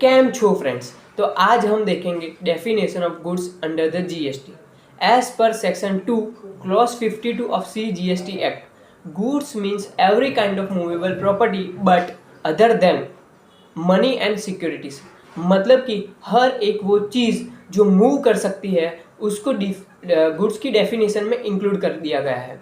Cam छो friends. तो आज हम देखेंगे definition of goods under the GST. As per section 2 clause 52 of C GST act, goods means every kind of movable property but other than money and securities. मतलब कि हर एक वो चीज़ जो मूव कर सकती है उसको गुड्स की डेफिनेशन में इंक्लूड कर दिया गया है।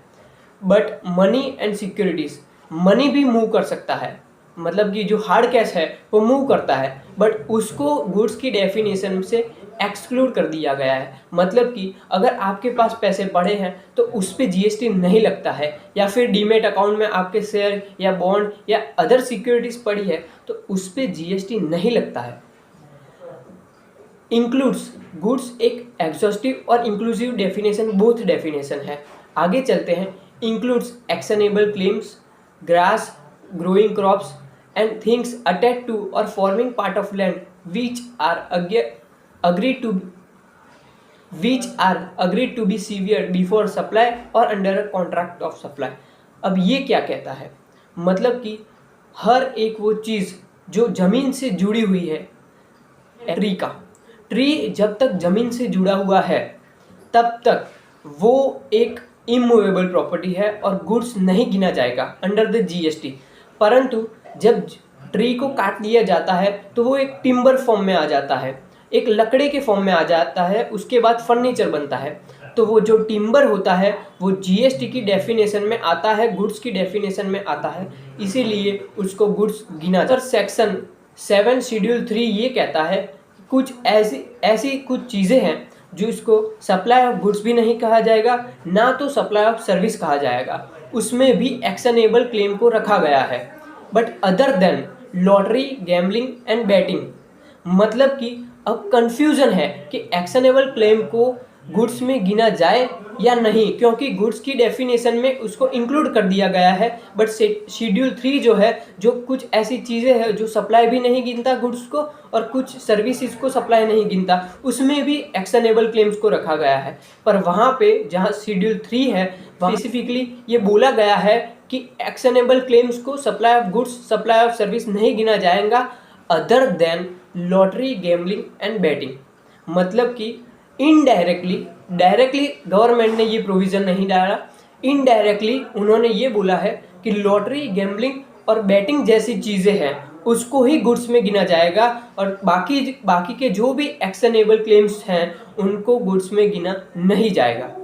But money and securities, money भी मूव कर सकता है, मतलब कि जो हार्ड कैश है वो मूव करता है, बट उसको गुड्स की डेफिनेशन से एक्सक्लूड कर दिया गया है। मतलब कि अगर आपके पास पैसे पड़े हैं तो उस पर जीएसटी नहीं लगता है, या फिर डीमेट अकाउंट में आपके शेयर या बॉन्ड या अदर सिक्योरिटीज पड़ी है तो उस पर जीएसटी नहीं लगता है। इंक्लूड्स गुड्स एक एग्जॉस्टिव और इंक्लूसिव डेफिनेशन, बोथ डेफिनेशन है। आगे चलते हैं। Includes actionable claims, grass growing crops and things attached to or forming part of land which are agreed to be severed before supply or under a contract of supply। अब ये क्या कहता है, मतलब कि हर एक वो चीज़ जो ज़मीन से जुड़ी हुई है, ट्री जब तक ज़मीन से जुड़ा हुआ है तब तक वो एक इमूवेबल प्रॉपर्टी है और गुड्स नहीं गिना जाएगा अंडर द जीएसटी। परंतु जब ट्री को काट दिया जाता है तो वो एक टिम्बर फॉर्म में आ जाता है, एक लकड़ी के फॉर्म में आ जाता है, उसके बाद फर्नीचर बनता है। तो वो जो टिम्बर होता है वो जीएसटी की डेफिनेशन में आता है, गुड्स की डेफिनेशन में आता है, इसीलिए उसको गुड्स गिना जाता है। सेक्शन 7 शेड्यूल 3 ये कहता है कुछ ऐसी कुछ चीज़ें हैं जो इसको सप्लाई ऑफ गुड्स भी नहीं कहा जाएगा, ना तो सप्लाई ऑफ सर्विस कहा जाएगा। उसमें भी एक्शनेबल क्लेम को रखा गया है। But other then lottery, gambling and batting, मतलब कि अब कंफ्यूजन है कि एक्शनेबल क्लेम को गुड्स में गिना जाए या नहीं, क्योंकि गुड्स की डेफिनेशन में उसको इंक्लूड कर दिया गया है। बट शेड्यूल 3 जो है, जो कुछ ऐसी चीज़ें हैं जो सप्लाई भी नहीं गिनता गुड्स को और कुछ सर्विसेज को सप्लाई नहीं गिनता, उसमें भी एक्शनेबल क्लेम्स को रखा गया है। पर वहाँ पे जहाँ शेड्यूल 3 है वहाँ स्पेसिफिकली ये बोला गया है कि एक्शनेबल क्लेम्स को supply of goods, supply of service नहीं गिना जाएगा other than lottery, gambling and batting. मतलब कि इनडायरेक्टली, डायरेक्टली गवर्नमेंट ने ये प्रोविज़न नहीं डाला, इनडायरेक्टली उन्होंने ये बोला है कि लॉटरी, गैम्बलिंग और बैटिंग जैसी चीज़ें हैं उसको ही गुड्स में गिना जाएगा और बाकी के जो भी एक्शनेबल क्लेम्स हैं उनको गुड्स में गिना नहीं जाएगा।